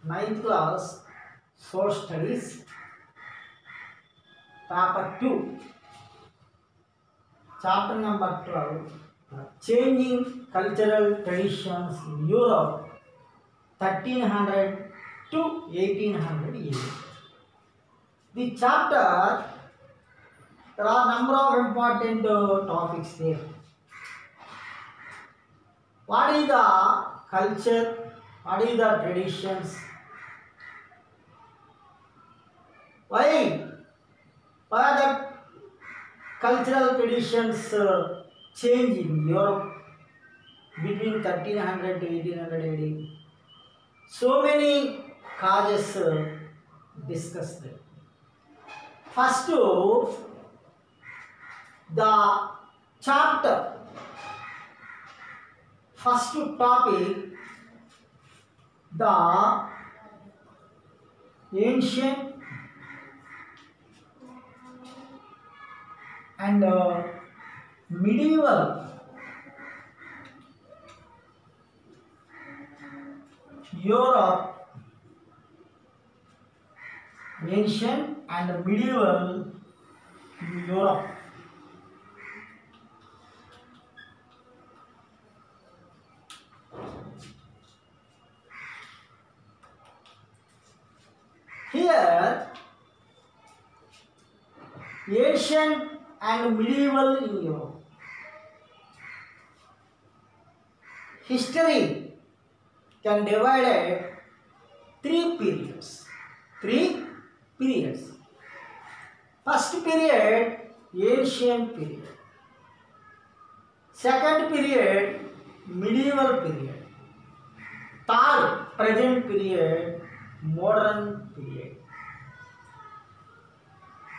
ninth class, Social Studies, Paper 2, Chapter number 12, Changing Cultural Traditions in Europe, 1300 to 1800 years. The chapter, there are number of important topics there. What is the culture? What is the traditions? Why are the cultural traditions change in Europe between 1300 to 1800 AD? So many causes discussed. First, the chapter, first topic, the ancient and medieval Europe, ancient and medieval Europe. Here, ancient and medieval in Europe. History can divide it three periods. First period, ancient period. Second period, medieval period. Third, present period, modern period.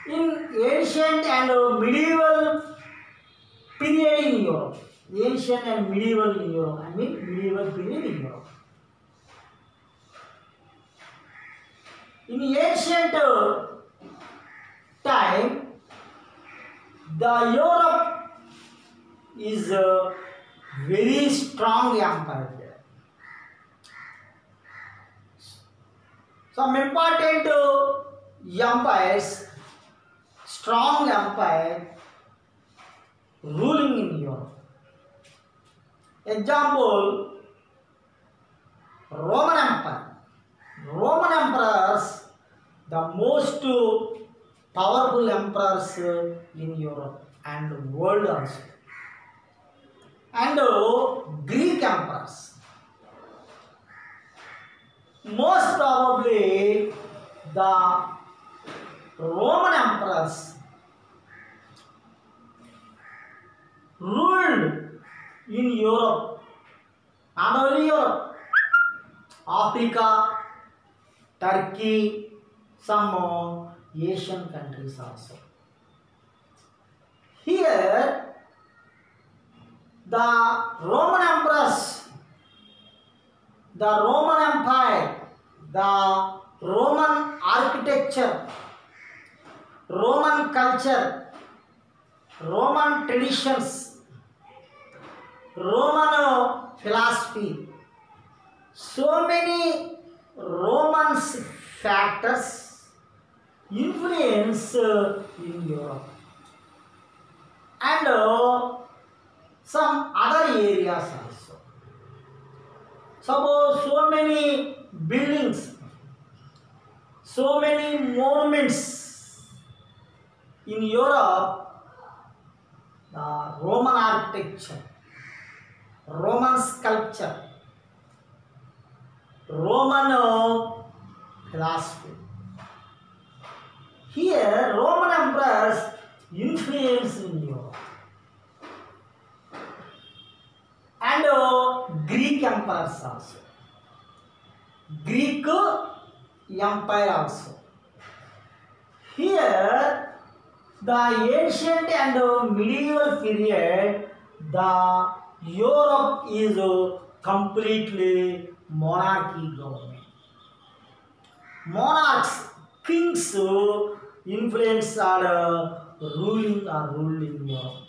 In ancient and medieval period in Europe, ancient and medieval in Europe, I mean medieval period in Europe. In ancient time, the Europe is a very strong empire there. Some important empires, strong empire ruling in Europe. Example, Roman Empire. Roman emperors, the most powerful emperors in Europe and world also. And Greek emperors. Most probably the Roman emperors ruled in Europe, not only Europe, Africa, Turkey, some Asian countries also. Here, the Roman emperors, the Roman Empire, the Roman architecture, Roman culture, Roman traditions, Roman philosophy, so many Roman factors influence in Europe and some other areas also. Suppose so many buildings, so many monuments in Europe, the Roman architecture, Roman sculpture, Roman philosophy. Here, Roman emperors influence in Europe. And Greek emperors also. Greek empire also. Here, the ancient and medieval period, the Europe is completely monarchy government. Monarchs, kings influence are ruling Europe.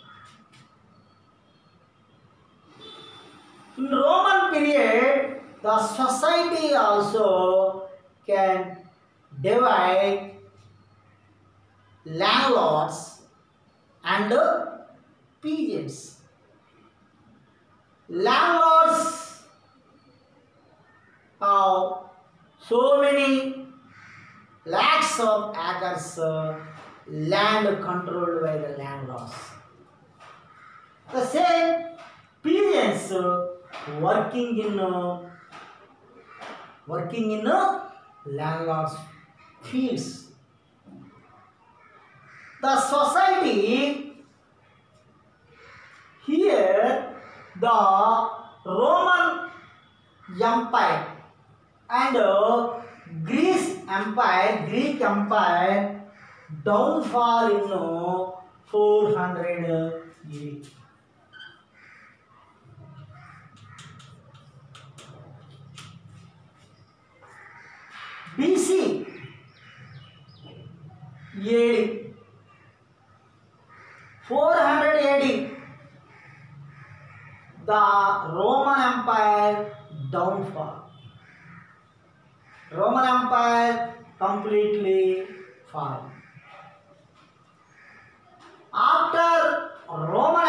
In Roman period, the society also can divide landlords and peasants. Landlords have so many lakhs of acres land controlled by the landlords. The same peasants working in landlords' fields. The society here, the Roman Empire and Greek Empire downfall in 400 AD. BC AD 400 AD, the Roman Empire downfall. Roman Empire completely fallen. After Roman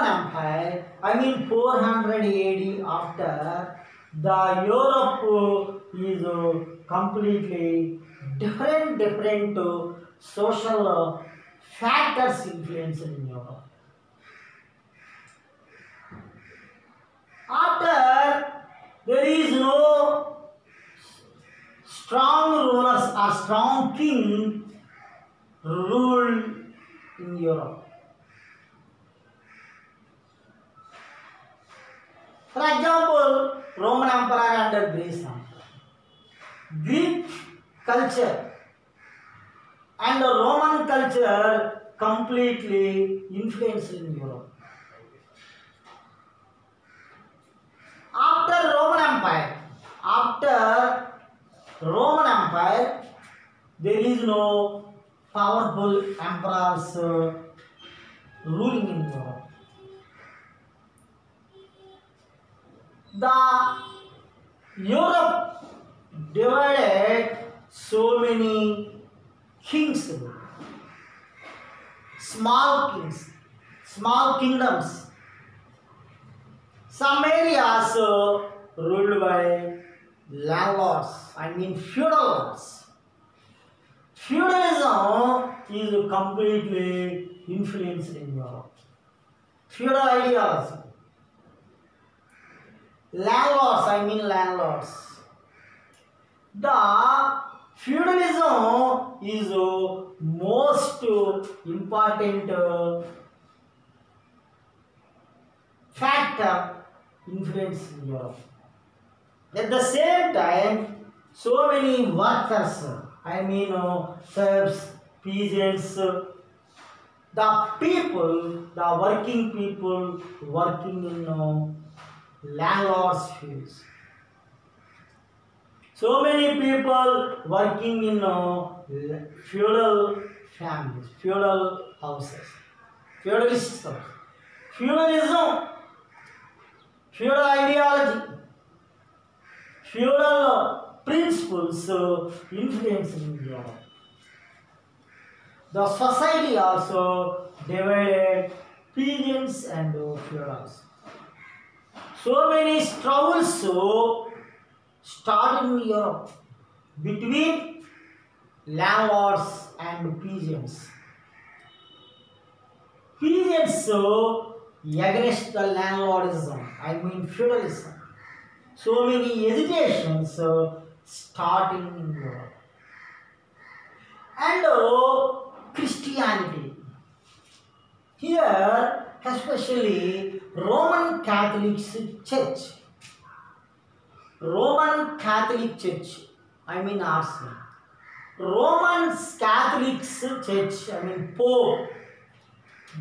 Empire, I mean 400 AD, after the Europe is completely different social factors influence in Europe. After there is no strong rulers or strong king ruled in Europe. For example, Roman Empire and Greece Empire. Greek culture and Roman culture completely influenced in Europe. After Roman Empire, there is no powerful emperors ruling in Europe. The Europe divided so many kings, small kingdoms. Some areas ruled by landlords, I mean feudal lords. Feudalism is completely influenced in Europe. Feudal ideology. Landlords. The feudalism is most important factor influence in Europe. At the same time, so many workers, serfs, peasants, the working people working in landlords' fields. So many people working in feudal families, feudal houses, feudal systems, feudalism, feudal ideology, feudal principles influence in Europe. The society also divided peasants and feudals. So many struggles started in Europe between landlords and peasants. Peasants against the landlordism, feudalism. So many hesitations starting in Europe. And Christianity. Here, especially Roman Catholic Church. Roman Catholic Church, Arsenal. Roman Catholic Church, Pope.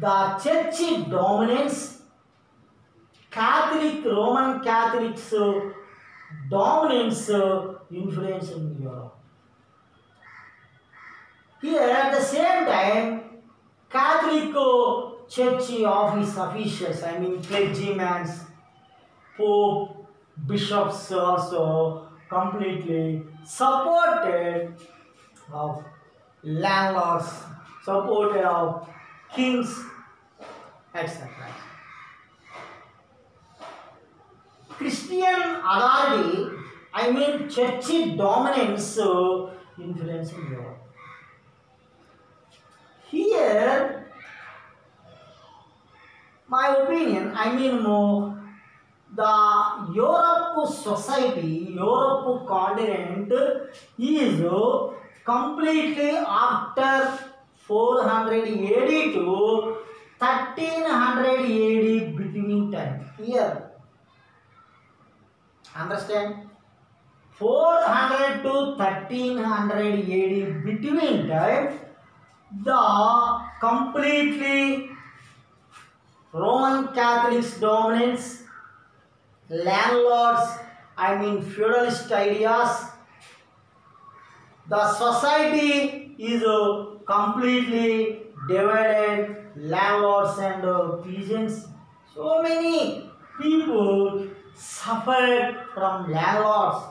The church dominates. Roman Catholics dominance influence in Europe. Here at the same time, Catholic church officials, clergymen, Pope, bishops also completely supported of landlords, supported of kings, etc. Christian authority, I mean church dominance influence in Europe. Here, my opinion, I mean the Europe society, Europe continent is completely after 400 AD to 1300 AD between time. Here, understand? 400 to 1300 AD between time, the completely Roman Catholics dominance, landlords, I mean feudalist ideas, the society is completely divided, landlords and peasants. So many people suffered from landlords.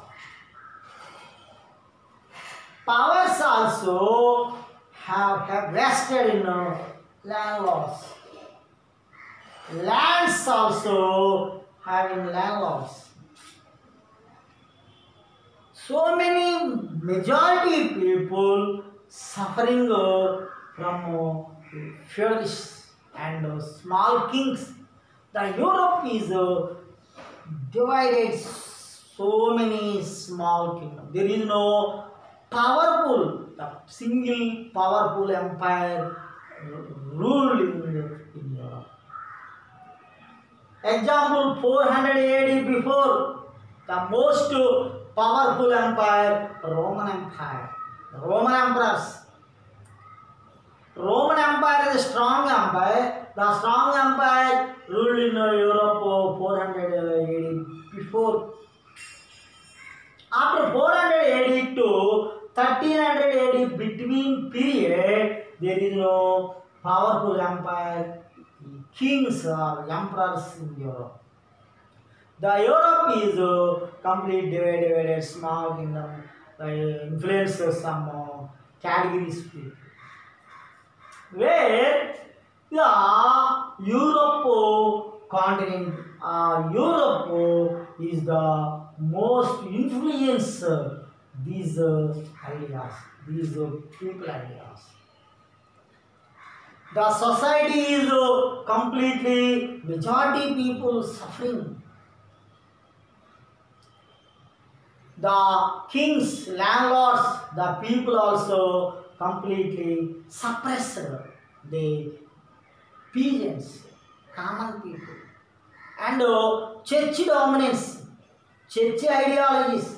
Powers also have rested in landlords. Lands also having landlords. So many majority people suffering from feudalists and small kings. The Europe is divided so many small kingdoms. There is no powerful, the single powerful empire ruled in Europe. Example 400 AD before, the most powerful empire, Roman Empire. The Roman emperors. Roman Empire is a strong empire. The strong empire ruled in Europe 400 AD before. After 400 AD to 1300 AD between period, there is no powerful empire, kings or emperors in Europe. The Europe is completely divided, small kingdom, influences some categories people. Where the Europe continent, Europe is the most influence these ideas, these people ideas. The society is completely majority people suffering. The kings, landlords, the people also completely suppressed. The peasants, common people, and church dominance, church ideologies,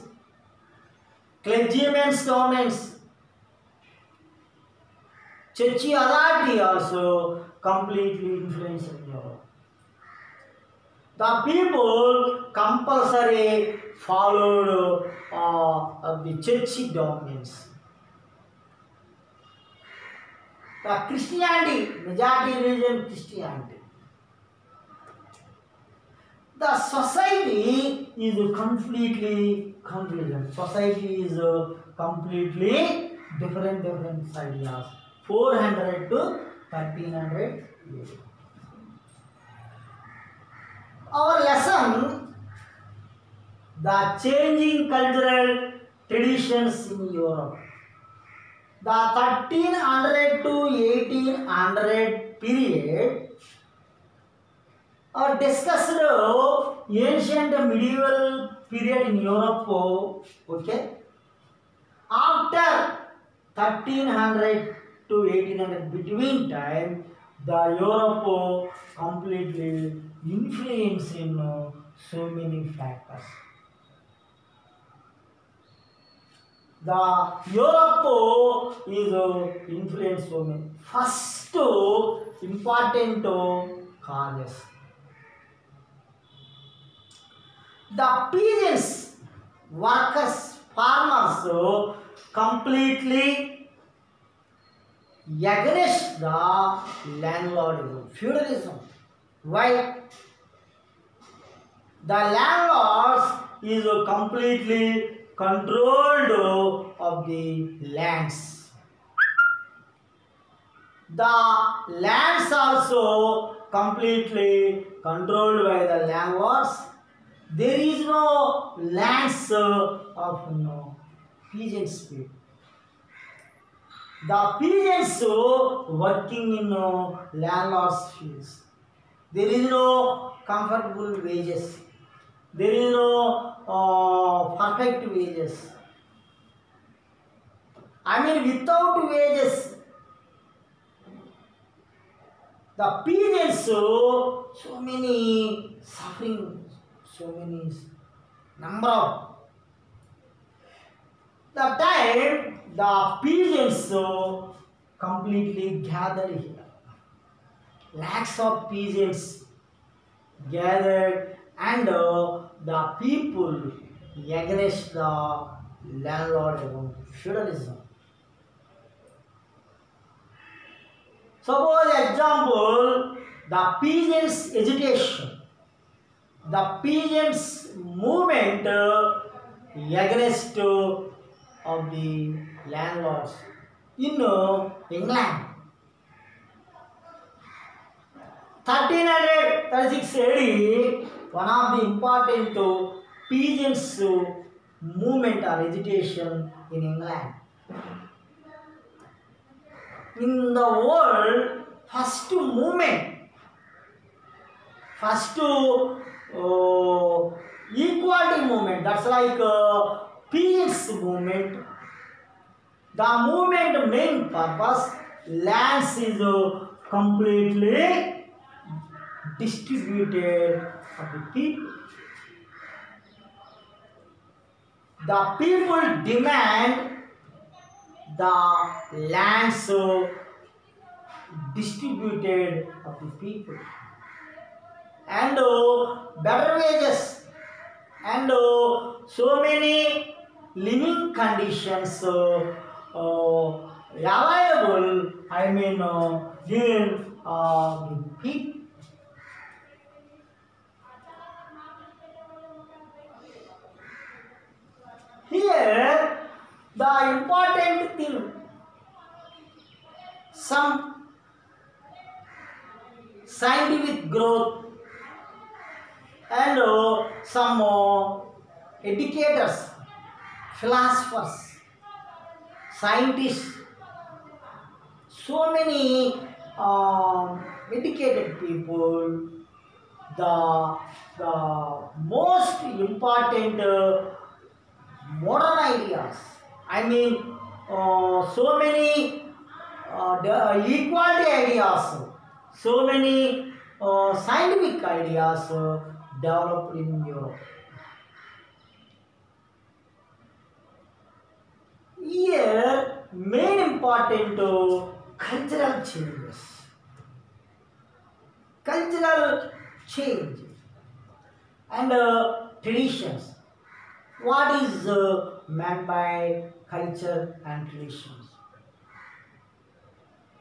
clergymen's dominance, church authority also completely influenced in Europe. The people compulsory followed the church dominance. The Christianity, majority religion Christianity. The society is completely confusion. Society is completely different ideas. 400 to 1300 years. Our lesson, the changing cultural traditions in Europe. The 1300 to 1800 period discussed ancient medieval period in Europe. Okay. After 1300 to 1800 between time, the Europe completely influenced in so many factors. The Europe is influenced so many. First important causes. The peasants, workers, farmers completely against the landlordism, feudalism. Why? The landlords is completely controlled of the lands. The lands also completely controlled by the landlords. There is no lands of peasants people. The peasants working in landlords fields. There is no comfortable wages. There is no perfect wages. I mean, without wages, the peasants so many suffering, so many number of the time the peasants completely gathered here. Lakhs of peasants gathered and the people against the landlord feudalism. Suppose example, the peasants agitation, the peasants movement against of the landlords in England. 1336 AD, one of the important peasants movement or agitation in England. In the world, first movement, first equality movement, that's like peace movement. The movement main purpose, lands is completely distributed of the people. The people demand the lands distributed of the people and better wages and so many living conditions available. I mean, given the people. Here, the important thing, some scientific growth and some educators, philosophers, scientists, so many educated people, the most important modern ideas. I mean, so many the equality ideas, so many scientific ideas developed in Europe. Here, main important cultural changes. Cultural change and traditions. What is meant by culture and traditions?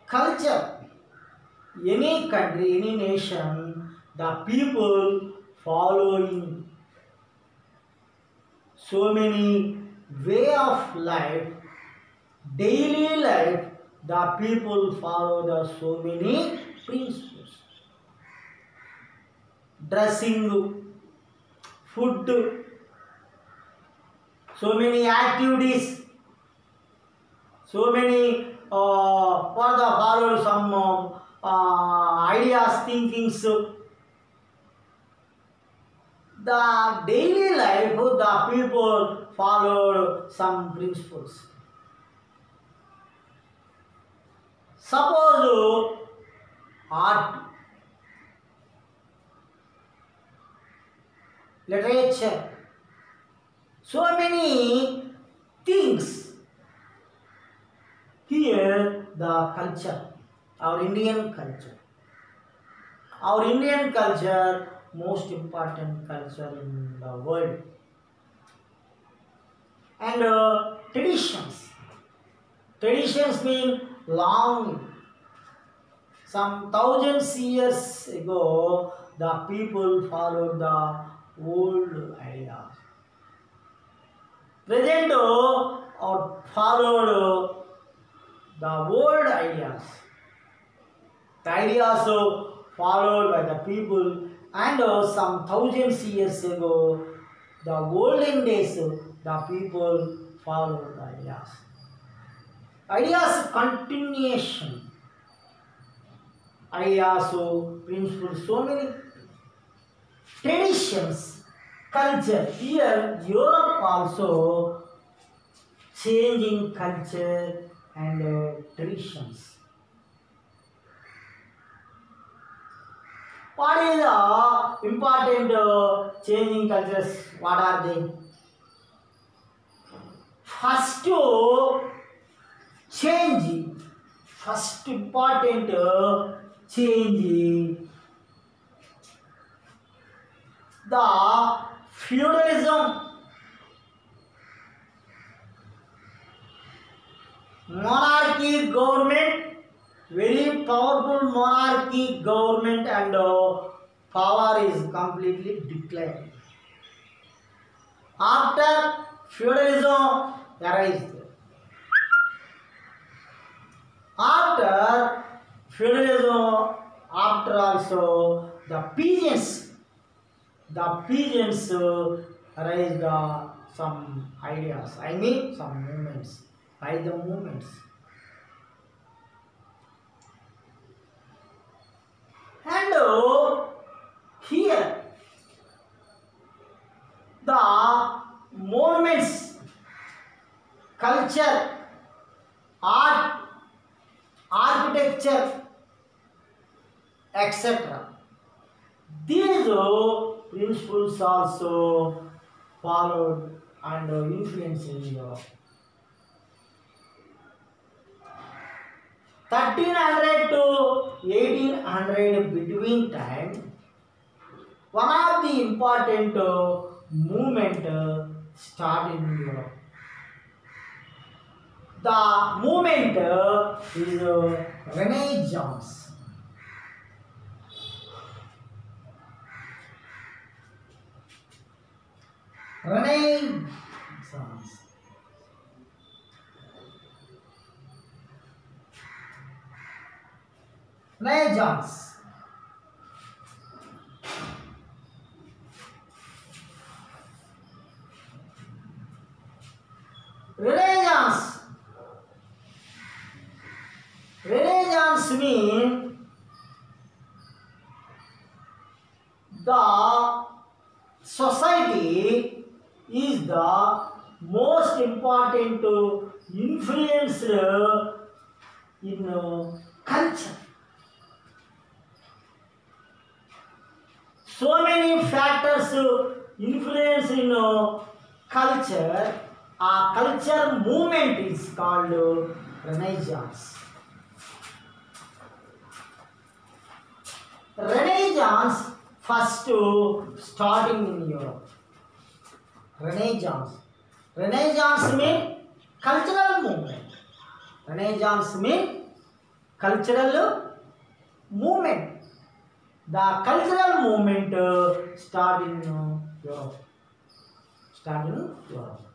Culture, any country, any nation, the people following so many way of life, daily life, the people follow the so many principles. Dressing, food, so many activities, so many for the follow some ideas, thinkings. The daily life, the people followed some principles. Suppose art, literature, so many things. Here the culture, our Indian culture. Our Indian culture, most important culture in the world. And traditions. Traditions mean long. Some thousands years ago, the people followed the old ideas. present or followed the old ideas. The ideas followed by the people and some thousands years ago, the olden days, the people followed the ideas. Ideas continuation. Ideas principles, so many traditions, culture. Here, Europe also changing culture and traditions. What is the important changing cultures? What are they? First change. First important change. The feudalism, monarchy government, very powerful monarchy government and power is completely declined. After feudalism arised. After feudalism, after also the peasants raised some ideas, I mean some movements, by the movements. And here the movements, culture, art, architecture, etc. These principles also followed and influenced in Europe. 1300 to 1800 between time, one of the important movement started in Europe. The movement is Renaissance. Renaissance. Renaissance. Renaissance. Renaissance means the society is the most important influence in culture. So many factors influence in culture. A culture movement is called Renaissance. Renaissance first starting in Europe. Renaissance. Renaissance means cultural movement. Renaissance means cultural movement. The cultural movement start in Europe. Start in Europe.